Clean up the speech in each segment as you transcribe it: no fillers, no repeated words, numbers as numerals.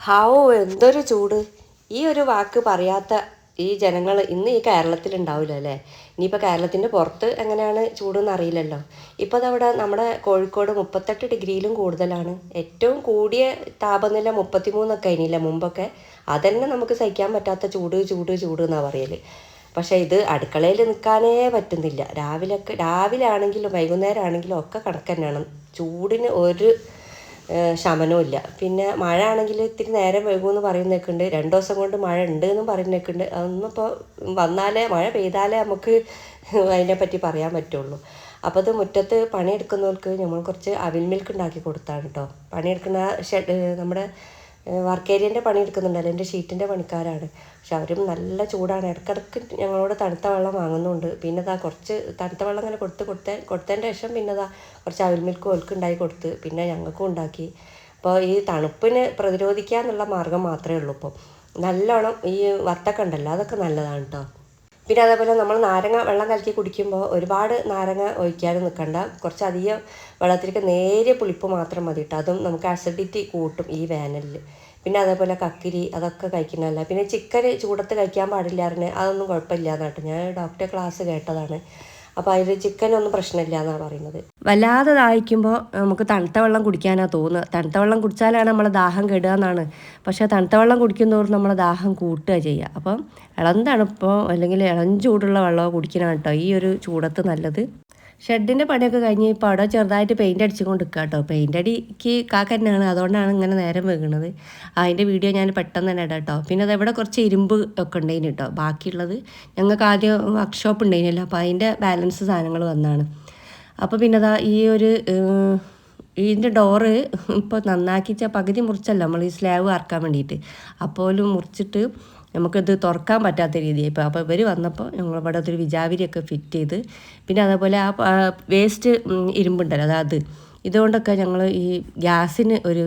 ഹാവോ എന്തൊരു ചൂട്! ഈ ഒരു വാക്ക് പറയാത്ത ഈ ജനങ്ങൾ ഇന്ന് ഈ കേരളത്തിലുണ്ടാവില്ല അല്ലേ? ഇനിയിപ്പോൾ കേരളത്തിൻ്റെ പുറത്ത് എങ്ങനെയാണ് ചൂടെന്ന് അറിയില്ലല്ലോ. ഇപ്പോൾ അതവിടെ നമ്മുടെ കോഴിക്കോട് 38 ഡിഗ്രിയിലും കൂടുതലാണ്. ഏറ്റവും കൂടിയ താപനില 33ഒക്കെ ആയിരുന്നില്ല മുമ്പൊക്കെ. അതന്നെ നമുക്ക് സഹിക്കാൻ പറ്റാത്ത ചൂട് ചൂട് ചൂട് എന്നാണ് പറയൽ. പക്ഷേ ഇത് അടുക്കളയിൽ നിൽക്കാനേ പറ്റുന്നില്ല. രാവിലെ ആണെങ്കിലും വൈകുന്നേരം ആണെങ്കിലും ഒക്കെ കണക്ക് തന്നെയാണ്. ചൂടിന് ഒരു ശമനവും ഇല്ല. പിന്നെ മഴ ആണെങ്കിൽ ഇത്തിരി നേരം വൈകുമെന്ന് പറയുന്നേക്കുണ്ട്. 2 ദിവസം കൊണ്ട് മഴ ഉണ്ട് എന്നും പറയുന്നേക്കുണ്ട്. അതൊന്നും ഇപ്പോൾ മഴ പെയ്താലേ നമുക്ക് അതിനെപ്പറ്റി പറയാൻ പറ്റുള്ളൂ. അപ്പോൾ അത് മുറ്റത്ത് പണിയെടുക്കുന്നവർക്ക് നമ്മൾ കുറച്ച് അവിൽ മിൽക്ക് ഉണ്ടാക്കി കൊടുത്താണ് കേട്ടോ. പണിയെടുക്കുന്ന നമ്മുടെ വർക്ക് ഏരിയൻ്റെ പണിയെടുക്കുന്നുണ്ടല്ലോ, എൻ്റെ ഷീറ്റിൻ്റെ പണിക്കാരാണ്. പക്ഷെ അവരും നല്ല ചൂടാണ്. ഇടയ്ക്കിടയ്ക്ക് ഞങ്ങളോട് തണുത്ത വെള്ളം വാങ്ങുന്നുണ്ട്. പിന്നെ കുറച്ച് തണുത്ത വെള്ളം ഇങ്ങനെ കൊടുത്തതിൻ്റെ ശേഷം പിന്നെ കുറച്ച് അവിൽ മിൽക്ക് ഓൽക്ക് ഉണ്ടാക്കി കൊടുത്ത് പിന്നെ ഞങ്ങൾക്കും ഉണ്ടാക്കി. അപ്പോൾ ഈ തണുപ്പിന് പ്രതിരോധിക്കുക എന്നുള്ള മാർഗം മാത്രമേ ഉള്ളൂ. ഇപ്പോൾ നല്ലോണം ഈ വത്തക്ക ഉണ്ടല്ലോ, അതൊക്കെ നല്ലതാണ് കേട്ടോ. പിന്നെ അതേപോലെ നമ്മൾ നാരങ്ങ വെള്ളം കലക്കി കുടിക്കുമ്പോൾ ഒരുപാട് നാരങ്ങ ഒഴിക്കാനും നിൽക്കണ്ട. കുറച്ചധികം വെള്ളത്തിലേക്ക് നേരിയ പുളിപ്പ് മാത്രം മതി കേട്ടോ. അതും നമുക്ക് അസിഡിറ്റി കൂട്ടും ഈ വേനലിൽ. പിന്നെ അതേപോലെ കക്കിരി അതൊക്കെ കഴിക്കുന്നതല്ല. പിന്നെ ചിക്കൻ ചൂടത്ത് കഴിക്കാൻ പാടില്ലായിരുന്നു, അതൊന്നും കുഴപ്പമില്ല എന്നാട്ടോ ഞാൻ ഡോക്ടറെ ക്ലാസ് കേട്ടതാണ്. അപ്പോൾ അതിൽ ചിക്കനൊന്നും പ്രശ്നമില്ല എന്നാണ് പറയുന്നത്. വല്ലാതെ ദാഹിക്കുമ്പോൾ നമുക്ക് തണുത്ത വെള്ളം കുടിക്കാനാണ് തോന്നുക. തണുത്ത വെള്ളം കുടിച്ചാലാണ് നമ്മളെ ദാഹം കെടുക എന്നാണ്. പക്ഷേ തണുത്ത വെള്ളം കുടിക്കുന്നതോറും നമ്മളെ ദാഹം കൂട്ടുക ചെയ്യുക. അപ്പം ഇളം തണുപ്പോ അല്ലെങ്കിൽ ഇളം ചൂടുള്ള വെള്ളമോ കുടിക്കണം കേട്ടോ ഈ ഒരു ചൂടത്ത് നല്ലത്. ഷെഡിൻ്റെ പണിയൊക്കെ കഴിഞ്ഞ് ഇപ്പോൾ അവിടെ ചെറുതായിട്ട് പെയിൻ്റ് അടിച്ചുകൊണ്ട് നിൽക്കുക കേട്ടോ. പെയിൻ്റ് അടിക്ക് കാക്ക തന്നെയാണ്, അതുകൊണ്ടാണ് ഇങ്ങനെ നേരം വെക്കുന്നത്. അതിൻ്റെ വീഡിയോ ഞാൻ പെട്ടെന്ന് തന്നെ ഇടാം കേട്ടോ. പിന്നെ അതവിടെ കുറച്ച് ഇരുമ്പ് ഒക്കെ ഉണ്ടായിന് കേട്ടോ. ബാക്കിയുള്ളത് ഞങ്ങൾക്ക് ആദ്യം വർക്ക്ഷോപ്പ് ഉണ്ടായിരുന്നല്ലോ, അപ്പോൾ അതിൻ്റെ ബാലൻസ് സാധനങ്ങൾ വന്നാണ്. അപ്പോൾ പിന്നെ ഈ ഒരു ഇതിൻ്റെ ഡോറ് ഇപ്പോൾ നന്നാക്കിച്ച പകുതി മുറിച്ചല്ല നമ്മൾ ഈ സ്ലാബ് വാർക്കാൻ വേണ്ടിയിട്ട്. അപ്പോലും മുറിച്ചിട്ട് നമുക്കിത് തുറക്കാൻ പറ്റാത്ത രീതിയായി ഇപ്പോൾ. അപ്പോൾ ഇവർ വന്നപ്പോൾ ഞങ്ങളിവിടെ അതൊരു വിജാവിരിയൊക്കെ ഫിറ്റ് ചെയ്ത്, പിന്നെ അതേപോലെ ആ വേസ്റ്റ് ഇരുമ്പുണ്ടല്ലോ അത് ഇതുകൊണ്ടൊക്കെ ഞങ്ങൾ ഈ ഗ്യാസിന് ഒരു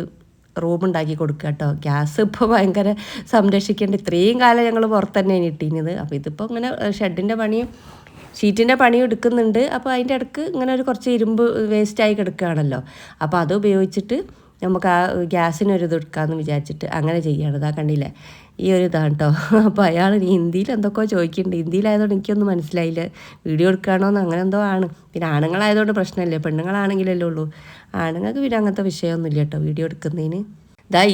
റൂമുണ്ടാക്കി കൊടുക്കുക കേട്ടോ. ഗ്യാസ് ഇപ്പോൾ ഭയങ്കര സംരക്ഷിക്കേണ്ട. ഇത്രയും കാലം ഞങ്ങൾ പുറത്ത് തന്നെയാണ് ഇട്ടിരുന്നത്. അപ്പോൾ ഇതിപ്പോൾ ഇങ്ങനെ ഷെഡിൻ്റെ പണിയും ഷീറ്റിൻ്റെ പണിയും എടുക്കുന്നുണ്ട്. അപ്പോൾ അതിൻ്റെ ഇടയ്ക്ക് ഇങ്ങനെ ഒരു കുറച്ച് ഇരുമ്പ് വേസ്റ്റായി കിടക്കുകയാണല്ലോ. അപ്പോൾ അത് ഉപയോഗിച്ചിട്ട് നമുക്ക് ആ ഗ്യാസിനൊരു ഇത് എടുക്കാമെന്ന് വിചാരിച്ചിട്ട് അങ്ങനെ ചെയ്യുകയാണ്. ഇതാ കണ്ടില്ലേ, ഈ ഒരു ഇതാണ് കേട്ടോ. അപ്പോൾ അയാൾ ഹിന്ദിയിൽ എന്തൊക്കെയോ ചോദിക്കുന്നുണ്ട്. ഹിന്ദിയിലായതുകൊണ്ട് എനിക്കൊന്നും മനസ്സിലായില്ല. വീഡിയോ എടുക്കുകയാണോന്ന് അങ്ങനെ എന്തോ ആണ്. പിന്നെ ആണുങ്ങളായതുകൊണ്ട് പ്രശ്നമില്ല, പെണ്ണുങ്ങളാണെങ്കിലല്ലേ ഉള്ളൂ. ആണുങ്ങൾക്ക് പിന്നെ അങ്ങനത്തെ വിഷയമൊന്നുമില്ല കേട്ടോ വീഡിയോ എടുക്കുന്നതിന്.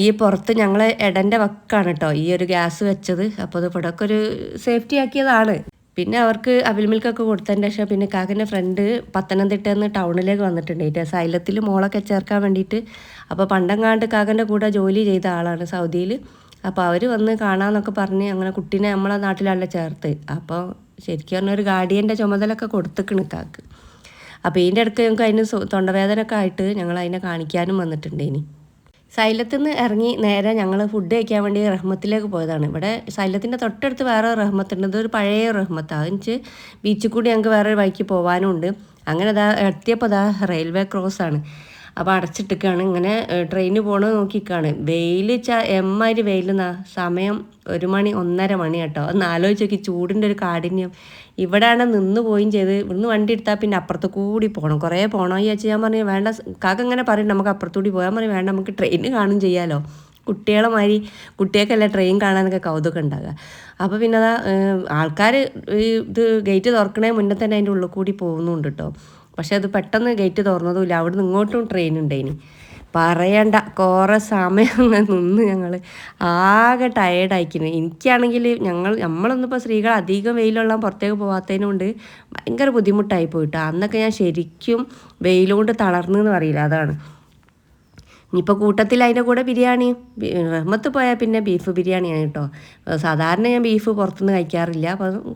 ഈ പുറത്ത് ഞങ്ങൾ എടൻ്റെ വക്കാണ് കേട്ടോ ഈ ഒരു ഗ്യാസ് വെച്ചത്. അപ്പോൾ അത് ഇവിടെയൊക്കെ ഒരു സേഫ്റ്റി ആക്കിയതാണ്. പിന്നെ അവർക്ക് അവിൽ മിൽക്കൊക്കെ കൊടുത്തതിൻ്റെ ശേഷം പിന്നെ കാക്കൻ്റെ ഫ്രണ്ട് പത്തനംതിട്ടയിൽ നിന്ന് ടൗണിലേക്ക് വന്നിട്ടുണ്ട് സൈലത്തിൽ മോളൊക്കെ ചേർക്കാൻ വേണ്ടിയിട്ട്. അപ്പോൾ പണ്ടങ്ങാണ്ട് കാക്കൻ്റെ കൂടെ ജോലി ചെയ്ത ആളാണ് സൗദിയിൽ. അപ്പോൾ അവർ വന്ന് കാണാമെന്നൊക്കെ പറഞ്ഞ് അങ്ങനെ കുട്ടീനെ നമ്മളെ നാട്ടിലല്ല ചേർത്ത്. അപ്പോൾ ശരിക്കും പറഞ്ഞൊരു ഗാർഡിയൻ്റെ ചുമതലയൊക്കെ കൊടുത്തിക്കണ് കാക്ക്. അപ്പോൾ ഇതിൻ്റെ ഇടയ്ക്ക് ഞങ്ങൾക്ക് അതിന് തൊണ്ടവേദനയൊക്കെ ആയിട്ട് ഞങ്ങൾ അതിനെ കാണിക്കാനും വന്നിട്ടുണ്ട്. സൈലത്തിൽ നിന്ന് ഇറങ്ങി നേരെ ഞങ്ങൾ ഫുഡ് കഴിക്കാൻ വേണ്ടി റഹ്മത്തിലേക്ക് പോയതാണ്. ഇവിടെ സൈലത്തിൻ്റെ തൊട്ടടുത്ത് വേറെ റഹ്മത്തുണ്ട്. ഇതൊരു പഴയ റഹ്മത്താണ്. അതിന് ബീച്ചിൽ കൂടി ഞങ്ങൾക്ക് വേറെ വഴിക്ക് പോകാനും ഉണ്ട്. അങ്ങനെ എത്തിയപ്പോൾ റെയിൽവേ ക്രോസാണ്. അപ്പോൾ അടച്ചിട്ടിക്കാണ്. ഇങ്ങനെ ട്രെയിന് പോകണത് നോക്കിക്കാണ്. വെയിൽ എമ്മാതിരി വെയിലെന്നാ. സമയം 1 മണി 1:30 മണി കേട്ടോ. ഒന്ന് ആലോചിച്ച് നോക്കി ചൂടിൻ്റെ ഒരു കാഠിന്യം. ഇവിടെയാണ് നിന്ന് പോയും ചെയ്ത്. ഇവിടുന്ന് വണ്ടി എടുത്താൽ പിന്നെ അപ്പുറത്ത് കൂടി പോകണം, കുറേ പോകണം ചോദിച്ചാൽ ഞാൻ പറഞ്ഞു വേണ്ട. കാക്ക ഇങ്ങനെ പറയും നമുക്ക് അപ്പുറത്തുകൂടി പോയാൽ പറഞ്ഞു വേണ്ട, നമുക്ക് ട്രെയിന് കാണും ചെയ്യാമല്ലോ. കുട്ടികളെ മാതിരി കുട്ടികൾക്കല്ലേ ട്രെയിൻ കാണാനൊക്കെ കൗതുകം ഉണ്ടാകുക. അപ്പോൾ പിന്നെ ആൾക്കാർ ഇത് ഗേറ്റ് തുറക്കണേ മുന്നേ തന്നെ അതിൻ്റെ ഉള്ളിൽ കൂടി പോകുന്നുണ്ട് കേട്ടോ. പക്ഷെ അത് പെട്ടെന്ന് ഗേറ്റ് തുറന്നതുമില്ല. അവിടെ നിന്ന് ഇങ്ങോട്ടും ട്രെയിൻ ഉണ്ടായിന്. പറയണ്ട, കുറേ സമയം നിന്ന് ഞങ്ങൾ ആകെ ടയേർഡായിക്കുന്നു. എനിക്കാണെങ്കിൽ നമ്മളൊന്നും ഇപ്പോൾ സ്ത്രീകൾ അധികം വെയിലുള്ള പുറത്തേക്ക് പോകാത്തതിനുകൊണ്ട് ഭയങ്കര ബുദ്ധിമുട്ടായി പോയിട്ടോ. അന്നൊക്കെ ഞാൻ ശരിക്കും വെയിലുകൊണ്ട് തളർന്നെന്ന് പറയില്ല, അതാണ്. ഇനിയിപ്പോൾ കൂട്ടത്തിൽ അതിൻ്റെ കൂടെ ബിരിയാണി, റഹ്മത്ത് പോയാൽ പിന്നെ ബീഫ് ബിരിയാണിയാണ് കേട്ടോ. സാധാരണ ഞാൻ ബീഫ് പുറത്തുനിന്ന് കഴിക്കാറില്ല.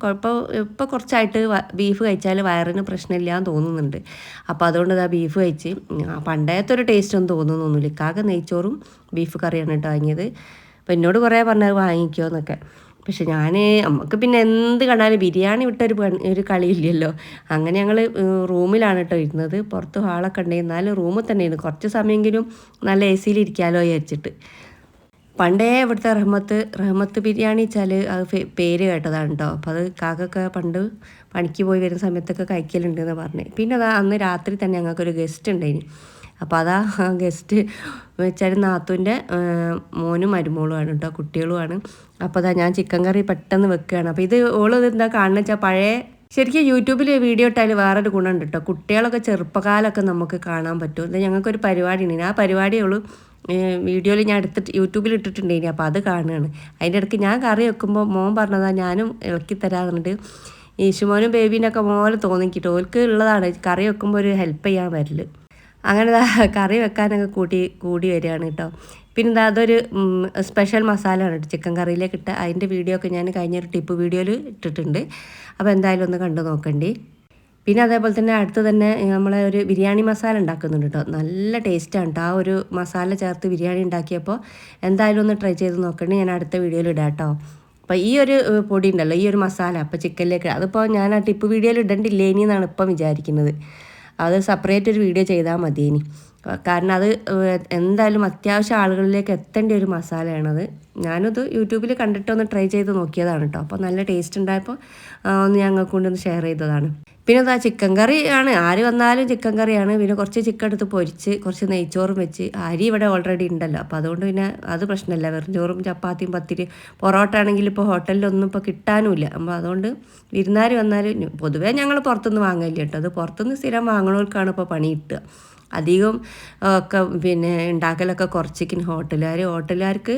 അപ്പോൾ ഇപ്പോൾ കുറച്ചായിട്ട് ബീഫ് കഴിച്ചാൽ വയറിന് പ്രശ്നമില്ല എന്ന് തോന്നുന്നുണ്ട്. അപ്പോൾ അതുകൊണ്ട് ബീഫ് കഴിച്ച് പണ്ടത്തെ ഒരു ടേസ്റ്റ് ഒന്നും തോന്നുന്നൊന്നുമില്ല. ഇക്കാകെ നെയ്ച്ചോറും ബീഫ് കറിയാണ് കേട്ടോ വാങ്ങിയത്. അപ്പോൾ എന്നോട് കുറേ പറഞ്ഞത് വാങ്ങിക്കോ എന്നൊക്കെ. പക്ഷെ നമുക്ക് പിന്നെ എന്ത് കണ്ടാലും ബിരിയാണി വിട്ടൊരു കളിയില്ലല്ലോ. അങ്ങനെ ഞങ്ങൾ റൂമിലാണ് കേട്ടോ ഇരുന്നത്. പുറത്ത് ഹാളൊക്കെ ഉണ്ടായി, എന്നാലും റൂമിൽ തന്നെ ഇരുന്നു കുറച്ച് സമയമെങ്കിലും നല്ല എ സിയിൽ ഇരിക്കാമല്ലോ വിചാരിച്ചിട്ട്. പണ്ടേ ഇവിടുത്തെ റഹ്മത്ത് ബിരിയാണി വെച്ചാൽ അത് പേര് കേട്ടതാണ് കേട്ടോ. അപ്പോൾ അത് കാക്കൊക്കെ പണ്ട് പണിക്ക് പോയി വരുന്ന സമയത്തൊക്കെ കഴിക്കലുണ്ടെന്ന് പറഞ്ഞ്. പിന്നെ അന്ന് രാത്രി തന്നെ ഞങ്ങൾക്കൊരു ഗസ്റ്റ് ഉണ്ടായിന്. അപ്പോൾ അതാ ഗസ്റ്റ് വെച്ചാൽ നാത്തൂൻ്റെ മോനും മരുമോളുമാണ് കേട്ടോ, കുട്ടികളുമാണ്. അപ്പോൾ അതാ ഞാൻ ചിക്കൻ കറി പെട്ടെന്ന് വെക്കുകയാണ്. അപ്പോൾ ഇത് എന്താ കാണുന്നത് വെച്ചാൽ പഴയ ശരിക്കും യൂട്യൂബിൽ വീഡിയോ ഇട്ടാൽ വേറൊരു ഗുണമുണ്ട് കേട്ടോ. കുട്ടികളൊക്കെ ചെറുപ്പകാലമൊക്കെ നമുക്ക് കാണാൻ പറ്റും. ഇത് ഞങ്ങൾക്കൊരു പരിപാടി ഉണ്ട്, ആ പരിപാടിയുള്ളൂ വീഡിയോയിൽ ഞാൻ യൂട്യൂബിൽ ഇട്ടിട്ടുണ്ടേനി. അപ്പോൾ അത് കാണുകയാണ്. അതിൻ്റെ ഇടയ്ക്ക് ഞാൻ കറി വെക്കുമ്പോൾ മോൻ പറഞ്ഞതാ ഞാനും ഇളക്കി തരാറുണ്ട്. ഈശുമോനും ബേബീനൊക്കെ മോലെ തോന്നിക്കിട്ട് ഓൽക്ക് ഉള്ളതാണ് കറി വെക്കുമ്പോൾ ഒരു ഹെൽപ്പ് ചെയ്യാൻ വരല്. അങ്ങനെ കറി വെക്കാനൊക്കെ കൂടി വരികയാണ് കേട്ടോ. പിന്നെ അതൊരു സ്പെഷ്യൽ മസാലയാണ് കേട്ടോ ചിക്കൻ കറിയിലേക്ക് ഇട്ട. അതിൻ്റെ വീഡിയോ ഒക്കെ ഞാൻ കഴിഞ്ഞൊരു ടിപ്പ് വീഡിയോയിൽ ഇട്ടിട്ടുണ്ട്. അപ്പോൾ എന്തായാലും ഒന്ന് കണ്ടു നോക്കണ്ടി. പിന്നെ അതേപോലെ തന്നെ അടുത്ത് തന്നെ നമ്മളെ ഒരു ബിരിയാണി മസാല ഉണ്ടാക്കുന്നുണ്ട് കേട്ടോ. നല്ല ടേസ്റ്റാണ് കേട്ടോ. ആ ഒരു മസാല ചേർത്ത് ബിരിയാണി ഉണ്ടാക്കിയപ്പോൾ എന്തായാലും ഒന്ന് ട്രൈ ചെയ്ത് നോക്കണ്ടി. ഞാൻ അടുത്ത വീഡിയോയിൽ ഇടാം കേട്ടോ. അപ്പോൾ ഈ ഒരു പൊടി ഉണ്ടല്ലോ, ഈ ഒരു മസാല അപ്പോൾ ചിക്കനിലേക്ക് അതിപ്പോൾ ഞാൻ ആ ടിപ്പ് വീഡിയോയിൽ ഇടണ്ടില്ലേ ഇനി എന്നാണ് ഇപ്പം വിചാരിക്കുന്നത്. അത് സെപ്പറേറ്റ് ഒരു വീഡിയോ ചെയ്താൽ മതി ഇനി. കാരണം അത് എന്തായാലും അത്യാവശ്യം ആളുകളിലേക്ക് എത്തേണ്ട ഒരു മസാലയാണത്. ഞാനത് യൂട്യൂബിൽ കണ്ടിട്ടൊന്ന് ട്രൈ ചെയ്ത് നോക്കിയതാണ് കേട്ടോ. അപ്പോൾ നല്ല ടേസ്റ്റ് ഉണ്ടായപ്പോൾ ഒന്ന് ഞങ്ങൾക്ക് കൊണ്ടൊന്ന് ഷെയർ ചെയ്തതാണ്. പിന്നെ അതാ ചിക്കൻ കറി ആണ്, ആര് വന്നാലും ചിക്കൻ കറിയാണ്. പിന്നെ കുറച്ച് ചിക്കൻ എടുത്ത് പൊരിച്ച് കുറച്ച് നെയ്ച്ചോറും വെച്ച്. അരി ഇവിടെ ഓൾറെഡി ഉണ്ടല്ലോ, അപ്പോൾ അതുകൊണ്ട് പിന്നെ അത് പ്രശ്നമില്ല. വെറും ചോറും ചപ്പാത്തിയും പത്തിരി പൊറോട്ട ആണെങ്കിൽ ഇപ്പോൾ ഹോട്ടലിലൊന്നും ഇപ്പോൾ കിട്ടാനുമില്ല. അപ്പോൾ അതുകൊണ്ട് വിരുന്നാർ വന്നാൽ പൊതുവേ ഞങ്ങൾ പുറത്തുനിന്ന് വാങ്ങില്ല കേട്ടോ. അത് പുറത്തുനിന്ന് സ്ഥിരം വാങ്ങണവർക്കാണ് ഇപ്പോൾ പണി കിട്ടുക. അധികം ഒക്കെ പിന്നെ ഉണ്ടാക്കലൊക്കെ കുറച്ചിരിക്കുന്നു ഹോട്ടലുകാർക്ക്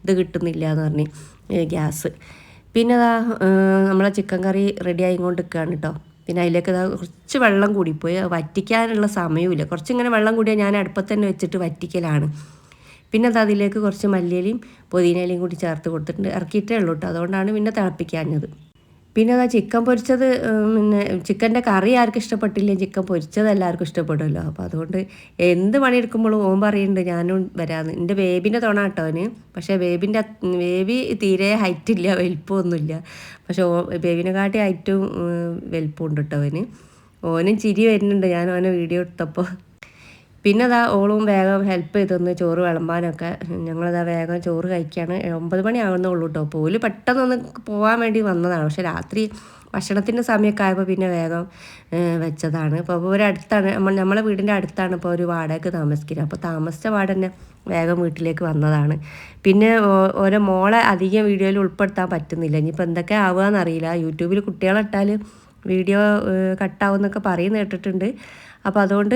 ഇത് കിട്ടുന്നില്ല എന്ന് പറഞ്ഞ് ഗ്യാസ്. പിന്നെ അതാ നമ്മളെ ചിക്കൻ കറി റെഡി ആയിക്കൊണ്ട് നിൽക്കുകയാണ് കേട്ടോ. പിന്നെ അതിലേക്ക് കുറച്ച് വെള്ളം കൂടിപ്പോയി, വറ്റിക്കാനുള്ള സമയമില്ല. കുറച്ചിങ്ങനെ വെള്ളം കൂടിയാൽ ഞാൻ അടുപ്പത്ത് തന്നെ വെച്ചിട്ട് വറ്റിക്കലാണ്. പിന്നെ അത് അതിലേക്ക് കുറച്ച് മല്ലിയിലയും പുതിനയിലയും കൂടി ചേർത്ത് കൊടുത്തിട്ടുണ്ട്. ഇറക്കിയിട്ടേ ഉള്ളൂ കേട്ടോ. അതുകൊണ്ടാണ് പിന്നെ തിളപ്പിക്കാഞ്ഞത്. പിന്നെ അതാ ചിക്കൻ പൊരിച്ചത്, പിന്നെ ചിക്കൻ്റെ കറി ആർക്കും ഇഷ്ടപ്പെട്ടില്ല, ചിക്കൻ പൊരിച്ചത് എല്ലാവർക്കും ഇഷ്ടപ്പെടുമല്ലോ. അപ്പോൾ അതുകൊണ്ട് എന്ത് പണിയെടുക്കുമ്പോഴും ഓൻ പറയുന്നുണ്ട് ഞാനും വരാമെന്ന്. എൻ്റെ ബേബിൻ്റെ തുണ കേട്ടോ അവന്. പക്ഷേ ബേബി തീരെ ഹൈറ്റ് ഇല്ല, വലിപ്പമൊന്നുമില്ല. പക്ഷേ ബേബിനെ കാട്ടി ഹൈറ്റും വലിപ്പവും ഉണ്ട് കേട്ടോ അവന്. ഓനും ചിരി വരുന്നുണ്ട് ഞാൻ അവനെ വീഡിയോ എടുത്തപ്പോൾ. പിന്നെ അതാ ഓളും വേഗം ഹെൽപ്പ് ചെയ്തൊന്ന് ചോറ് വിളമ്പാനൊക്കെ. ഞങ്ങളതാ വേഗം ചോറ് കഴിക്കുകയാണ്. 9 മണി ആകുന്നുള്ളൂ കേട്ടോ. പോല് പെട്ടെന്നൊന്ന് പോകാൻ വേണ്ടി വന്നതാണ്. പക്ഷെ രാത്രി ഭക്ഷണത്തിൻ്റെ സമയമൊക്കെ ആയപ്പോൾ പിന്നെ വേഗം വെച്ചതാണ്. അപ്പോൾ ഒരു അടുത്താണ് നമ്മളെ വീടിൻ്റെ അടുത്താണ് ഇപ്പോൾ ഒരു വാടകയ്ക്ക് താമസിക്കുന്നത്. അപ്പോൾ താമസിച്ച വാടന്നെ വേഗം വീട്ടിലേക്ക് വന്നതാണ്. പിന്നെ ഓരോ മോളെ അധികം വീഡിയോയിൽ ഉൾപ്പെടുത്താൻ പറ്റുന്നില്ല. ഇനിയിപ്പോൾ എന്തൊക്കെ ആവുകയെന്നറിയില്ല. യൂട്യൂബിൽ കുട്ടികളിട്ടാൽ വീഡിയോ കട്ടാവും എന്നൊക്കെ പറയുന്ന കേട്ടിട്ടുണ്ട്. അപ്പോൾ അതുകൊണ്ട്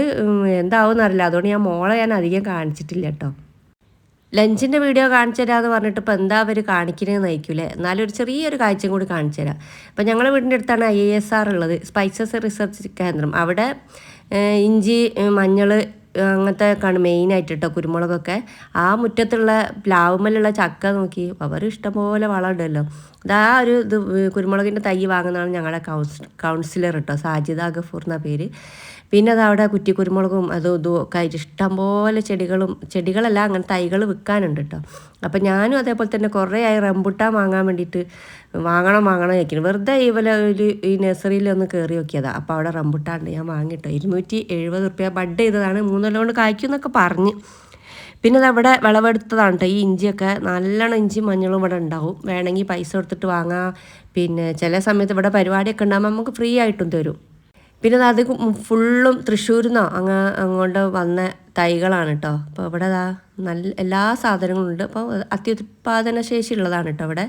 എന്താവുമെന്നറിയില്ല. അതുകൊണ്ട് മോളെ ഞാൻ അധികം കാണിച്ചിട്ടില്ല കേട്ടോ. ലഞ്ചിൻ്റെ വീഡിയോ കാണിച്ചു തരാമെന്ന് പറഞ്ഞിട്ട് ഇപ്പോൾ എന്താ അവർ കാണിക്കുന്നതെന്ന് നയിക്കൂലേ. എന്നാലും ഒരു ചെറിയൊരു കാഴ്ചയും കൂടി കാണിച്ചു തരാം. അപ്പോൾ ഞങ്ങളുടെ വീടിൻ്റെ അടുത്താണ് IASR ഉള്ളത്, സ്പൈസസ് റിസർച്ച് കേന്ദ്രം. അവിടെ ഇഞ്ചി, മഞ്ഞൾ അങ്ങനത്തെ ഒക്കെയാണ് മെയിനായിട്ട് കേട്ടോ, കുരുമുളകൊക്കെ. ആ മുറ്റത്തുള്ള പ്ലാവുമ്മലുള്ള ചക്ക നോക്കി അവർ ഇഷ്ടംപോലെ വളം ഇടുമല്ലോ. ഇതാ ഒരു കുരുമുളകിൻ്റെ തൈ വാങ്ങുന്നതാണ് ഞങ്ങളുടെ കൗൺസിലർ കേട്ടോ, സാജിദ ഗഫൂർ എന്ന പേര്. പിന്നെ അതവിടെ കുറ്റിക്കുരുമുളകും അതും ഇതും ഒക്കെ ആയിട്ട് ഇഷ്ടംപോലെ ചെടികളല്ല അങ്ങനെ തൈകൾ വിൽക്കാനുണ്ട് കേട്ടോ. അപ്പം ഞാനും അതേപോലെ തന്നെ കുറേ ആയി റംബുട്ടാൻ വാങ്ങാൻ വേണ്ടിയിട്ട് വാങ്ങണം വയ്ക്കുന്നു. വെറുതെ ഈ നഴ്സറിയിൽ ഒന്ന് കയറി നോക്കിയതാണ്. അപ്പോൾ അവിടെ റംബുട്ടാണ്ട് ഞാൻ വാങ്ങിട്ടോ. 270 റുപ്യ. ബഡ് ചെയ്തതാണ്, 3 കൊല്ലം കൊണ്ട് കായ്ക്കും എന്നൊക്കെ പറഞ്ഞ്. പിന്നെ അതവിടെ വിളവെടുത്തതാണ് കേട്ടോ. ഈ ഇഞ്ചിയൊക്കെ നല്ലോണം ഇഞ്ചി മഞ്ഞളും ഇവിടെ ഉണ്ടാവും. വേണമെങ്കിൽ പൈസ കൊടുത്തിട്ട് വാങ്ങാം. പിന്നെ ചില സമയത്ത് ഇവിടെ പരിപാടിയൊക്കെ ഉണ്ടാകുമ്പോൾ നമുക്ക് ഫ്രീ ആയിട്ടും തരും. പിന്നെ അത് ഫുള്ളും തൃശ്ശൂരിൽ നിന്നോ അങ്ങോട്ട് വന്ന തൈകളാണ് കേട്ടോ. അപ്പോൾ ഇവിടെ നല്ല എല്ലാ സാധനങ്ങളും ഉണ്ട്. അപ്പോൾ അത്യുത്പാദന ശേഷി ഉള്ളതാണ് കേട്ടോ ഇവിടെ.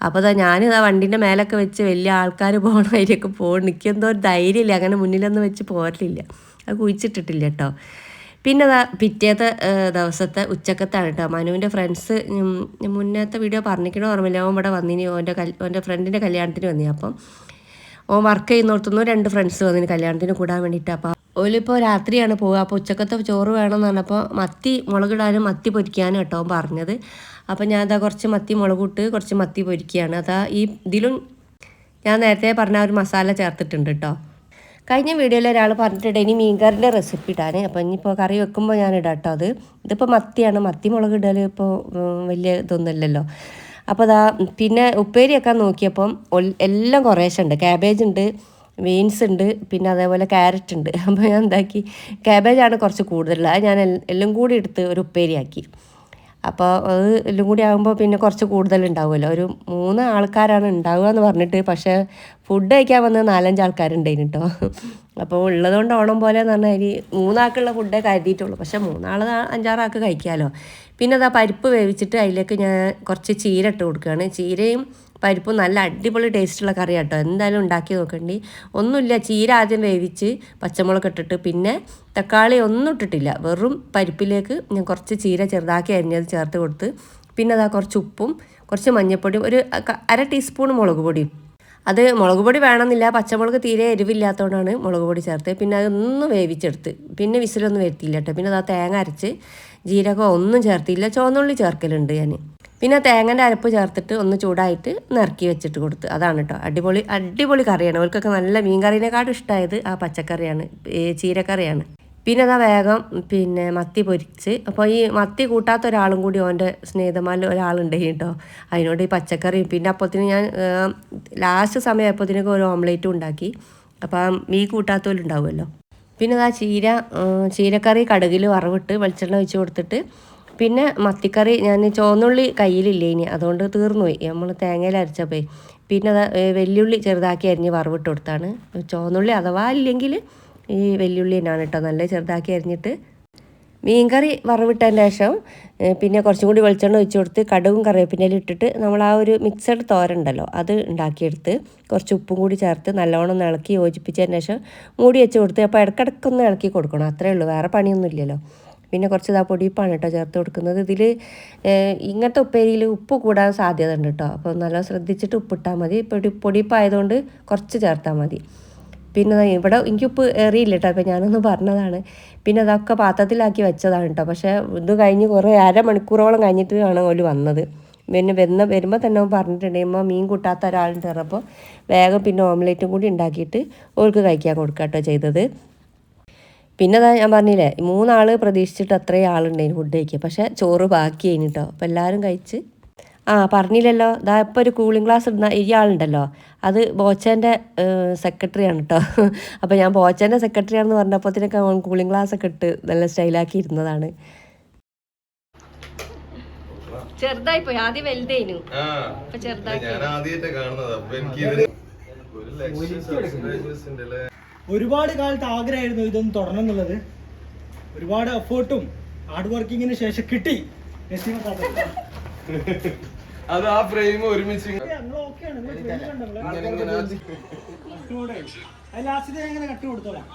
അപ്പോൾ ഞാനിതാ വണ്ടീൻ്റെ മേലൊക്കെ വെച്ച് വലിയ ആൾക്കാർ പോകണ അതിലേക്ക് എനിക്കെന്തോ ഒരു ധൈര്യമില്ല, അങ്ങനെ മുന്നിലൊന്നും വെച്ച് പോരലില്ല. അത് കുഴിച്ചിട്ടിട്ടില്ല കേട്ടോ. പിന്നെ പിറ്റേത്തെ ദിവസത്തെ ഉച്ചക്കത്താണ് കേട്ടോ. മനുവിൻ്റെ ഫ്രണ്ട്സ് മുന്നത്തെ വീഡിയോ പറഞ്ഞിരിക്കണോ ഓർമ്മയില്ല. അവൻ ഇവിടെ വന്നിനി ഓൻ്റെ ഫ്രണ്ടിൻ്റെ കല്യാണത്തിന് വന്നി. അപ്പം ഓൻ വർക്ക് ചെയ്യുന്നിടത്തുനിന്ന് 2 ഫ്രണ്ട്സ് വന്നിന് കല്യാണത്തിന് കൂടാൻ വേണ്ടിയിട്ട്. അപ്പോൾ ഓലിപ്പോൾ രാത്രിയാണ് പോവുക. അപ്പോൾ ഉച്ചക്കത്തെ ചോറ് വേണമെന്ന് പറഞ്ഞപ്പോൾ മത്തി മുളകിടാനും മത്തി പൊരിക്കാനും കേട്ടോ പറഞ്ഞത്. അപ്പോൾ ഞാൻ കുറച്ച് മത്തി മുളകിട്ട് കുറച്ച് മത്തി പൊരിക്കുകയാണ്. ഇതിലും ഞാൻ നേരത്തെ പറഞ്ഞ ഒരു മസാല ചേർത്തിട്ടുണ്ട് കേട്ടോ. കഴിഞ്ഞ വീഡിയോയിൽ ഒരാൾ പറഞ്ഞിട്ടുണ്ട് ഇനി മീൻകറിൻ്റെ റെസിപ്പി ഇടാൻ. അപ്പോൾ ഇനിയിപ്പോൾ കറി വെക്കുമ്പോൾ ഞാൻ ഇടാം കേട്ടോ. ഇതിപ്പോൾ മത്തിയാണ്. മത്തി മുളകിടൽ ഇപ്പോൾ വലിയ ഇതൊന്നുമില്ലല്ലോ. അപ്പോൾ പിന്നെ ഉപ്പേരി വെക്കാൻ നോക്കിയപ്പം എല്ലാം കുറേശ്ശെ ഉണ്ട്. ക്യാബേജ് ഉണ്ട്, ബീൻസ് ഉണ്ട്, പിന്നെ അതേപോലെ ക്യാരറ്റ് ഉണ്ട്. അപ്പോൾ ഞാൻ എന്താക്കി, ക്യാബേജാണ് കുറച്ച് കൂടുതലുള്ളത്. അത് ഞാൻ എല്ലാം കൂടി എടുത്ത് ഒരു ഉപ്പേരിയാക്കി. അപ്പോൾ അത് എല്ലാം കൂടി ആകുമ്പോൾ പിന്നെ കുറച്ച് കൂടുതലുണ്ടാവുമല്ലോ. ഒരു 3 ആൾക്കാരാണ് ഉണ്ടാവുക എന്ന് പറഞ്ഞിട്ട്. പക്ഷേ ഫുഡ് കഴിക്കാൻ വന്നത് 4-5 ആൾക്കാരുണ്ടായിന് കേട്ടോ. അപ്പോൾ ഉള്ളതുകൊണ്ട് ഓണം പോലെ എന്ന് പറഞ്ഞാൽ ഇനി 3 ആൾക്കുള്ള ഫുഡേ കരുതിയിട്ടുള്ളൂ. പക്ഷേ 3 ആൾ 5-6 ആൾക്ക് കഴിക്കാമല്ലോ. പിന്നെ അതാ പരിപ്പ് വേവിച്ചിട്ട് അതിലേക്ക് ഞാൻ കുറച്ച് ചീര ഇട്ട് കൊടുക്കുകയാണ്. ചീരയും പരിപ്പും നല്ല അടിപൊളി ടേസ്റ്റുള്ള കറി കേട്ടോ, എന്തായാലും ഉണ്ടാക്കി നോക്കണ്ടി. ഒന്നുമില്ല, ചീര ആദ്യം വേവിച്ച് പച്ചമുളക് ഇട്ടിട്ട് പിന്നെ തക്കാളി ഒന്നും ഇട്ടിട്ടില്ല, വെറും പരിപ്പിലേക്ക് ഞാൻ കുറച്ച് ചീര ചെറുതാക്കി അരിഞ്ഞത് ചേർത്ത് കൊടുത്ത് പിന്നെ അതാ കുറച്ച് ഉപ്പും കുറച്ച് മഞ്ഞൾപ്പൊടിയും ഒരു 1/2 ടീസ്പൂൺ മുളക് പൊടിയും. അത് മുളക് പൊടി വേണമെന്നില്ല, പച്ചമുളക് തീരെ എരിവില്ലാത്തതുകൊണ്ടാണ് മുളക് പൊടി ചേർത്ത്. പിന്നെ അതൊന്ന് വേവിച്ചെടുത്ത് പിന്നെ വിസിലൊന്നും വരുത്തിയില്ല കേട്ടോ. പിന്നെ അതാ തേങ്ങ അരച്ച് ജീരകം ഒന്നും ചേർത്തില്ല, ചുവന്നുള്ളി ചേർക്കലുണ്ട് ഞാൻ. പിന്നെ തേങ്ങൻ്റെ അരപ്പ് ചേർത്തിട്ട് ഒന്ന് ചൂടായിട്ട് നിറക്കി വെച്ചിട്ട് കൊടുത്ത്. അതാണ് കേട്ടോ അടിപൊളി അടിപൊളി കറിയാണ്. അവർക്കൊക്കെ നല്ല മീൻ കറീനെക്കാട്ടും ഇഷ്ടമായത് ആ പച്ചക്കറിയാണ്, ചീരക്കറിയാണ്. പിന്നെ അതാ വേഗം പിന്നെ മത്തി പൊരിച്ച്. അപ്പോൾ ഈ മത്തി കൂട്ടാത്ത ഒരാളും കൂടി ഓൻ്റെ സ്നേഹിതന്മാരിൽ ഒരാളുണ്ട് കേട്ടോ. അതിനോട് ഈ പച്ചക്കറിയും പിന്നെ അപ്പോഴത്തേന് ഞാൻ ലാസ്റ്റ് സമയമായപ്പോഴത്തേനൊക്കെ ഒരു ഓംലേറ്റും ഉണ്ടാക്കി. അപ്പോൾ ആ മീൻ കൂട്ടാത്തവരുണ്ടാവുമല്ലോ. പിന്നെ അതാ ചീരക്കറി കടുകിൽ വറവിട്ട് വെളിച്ചെണ്ണ ഒഴിച്ച് കൊടുത്തിട്ട് പിന്നെ മത്തിക്കറി ഞാൻ ചുവന്നുള്ളി കയ്യിലില്ലേ ഇനി, അതുകൊണ്ട് തീർന്നുപോയി നമ്മൾ തേങ്ങയിൽ അരച്ചപ്പോൾ. പിന്നെ അതാ വെല്ലുള്ളി ചെറുതാക്കി അരിഞ്ഞ് വറവിട്ട് കൊടുത്താണ്. ചുവന്നുള്ളി അഥവാ ഇല്ലെങ്കിൽ ഈ വെല്ലുള്ളി തന്നെയാണ് കേട്ടോ, നല്ല ചെറുതാക്കി അരിഞ്ഞിട്ട്. മീൻകറി വറവിട്ടതിന് ശേഷം പിന്നെ കുറച്ചും കൂടി വെളിച്ചെണ്ണ ഒഴിച്ച് കൊടുത്ത് കടുകും കറിവേപ്പിൻ്റെലും ഇട്ടിട്ട് നമ്മൾ ആ ഒരു മിക്സഡ് തോരനുണ്ടല്ലോ അത് ഉണ്ടാക്കിയെടുത്ത് കുറച്ച് ഉപ്പും കൂടി ചേർത്ത് നല്ലോണം ഒന്ന് ഇളക്കി യോജിപ്പിച്ചതിന് ശേഷം മൂടി വെച്ച് കൊടുത്ത്. അപ്പോൾ ഇടയ്ക്കിടയ്ക്കൊന്ന് ഇളക്കി കൊടുക്കണം, അത്രയേ ഉള്ളൂ, വേറെ പണിയൊന്നും ഇല്ലല്ലോ. പിന്നെ കുറച്ച് പൊടിയിപ്പാണ് കേട്ടോ ചേർത്ത് കൊടുക്കുന്നത്. ഇതിൽ ഇങ്ങനത്തെ ഉപ്പേരിയിൽ ഉപ്പ് കൂടാൻ സാധ്യത ഉണ്ട് കേട്ടോ, അപ്പോൾ നല്ല ശ്രദ്ധിച്ചിട്ട് ഉപ്പിട്ടാൽ മതി. പൊടിയിപ്പായതുകൊണ്ട് കുറച്ച് ചേർത്താൽ മതി. പിന്നെ ഇവിടെ എനിക്ക് ഉപ്പ് ഏറിയില്ല കേട്ടോ, അപ്പോൾ ഞാനൊന്ന് പറഞ്ഞതാണ്. പിന്നെ അതൊക്കെ പാത്രത്തിലാക്കി വെച്ചതാണ് കേട്ടോ. പക്ഷേ ഇത് കഴിഞ്ഞ് കുറേ 1/2 മണിക്കൂറോളം കഴിഞ്ഞിട്ടാണ് ഓല് വന്നത്. പിന്നെ വരുമ്പോൾ തന്നെ പറഞ്ഞിട്ടുണ്ടെങ്കിൽ മീൻ കൂട്ടാത്ത ഒരാളുണ്ട് പറഞ്ഞപ്പോൾ വേഗം പിന്നെ ഓംലേറ്റും കൂടി ഉണ്ടാക്കിയിട്ട് ഓൾക്ക് കഴിക്കാൻ കൊടുക്കുക കേട്ടോ ചെയ്തത്. പിന്നെ അതാ ഞാൻ പറഞ്ഞില്ലേ 3 ആൾ പ്രതീക്ഷിച്ചിട്ട് അത്രയും ആളുണ്ടായിരുന്നു ഫുഡ് കഴിക്കുക, പക്ഷേ ചോറ് ബാക്കി കഴിഞ്ഞിട്ടോ. അപ്പോൾ എല്ലാവരും കഴിച്ച്. പറഞ്ഞില്ലല്ലോ, ഇതാ ഇപ്പോൾ ഒരു കൂളിംഗ് ഗ്ലാസ് ഇടുന്ന ഇയാളുണ്ടല്ലോ, അത് ബോച്ചേൻ്റെ സെക്രട്ടറിയാണ് കേട്ടോ. അപ്പോൾ ഞാൻ ബോച്ചേൻ്റെ സെക്രട്ടറിയാണെന്ന് പറഞ്ഞപ്പോഴത്തേനൊക്കെ കൂളിംഗ് ഗ്ലാസ് ഒക്കെ ഇട്ട് നല്ല സ്റ്റൈലാക്കി ഇരുന്നതാണ്. ചെറുതായി പോയി, ആദ്യം വലുതേനു, ഇപ്പൊ ചെറുതായി. ഒരുപാട് കാലത്ത് ആഗ്രഹമായിരുന്നു ഇതൊന്നും തുടരണം എന്നുള്ളത്. ഒരുപാട് എഫേർട്ടും ഹാർഡ് വർക്കിങ്ങിന് ശേഷം കിട്ടി. അത് ആ ഫ്രെയിം ഒരുമിച്ച് ലാസ്റ്റ് എങ്ങനെ കട്ട് കൊടുത്തോളാം.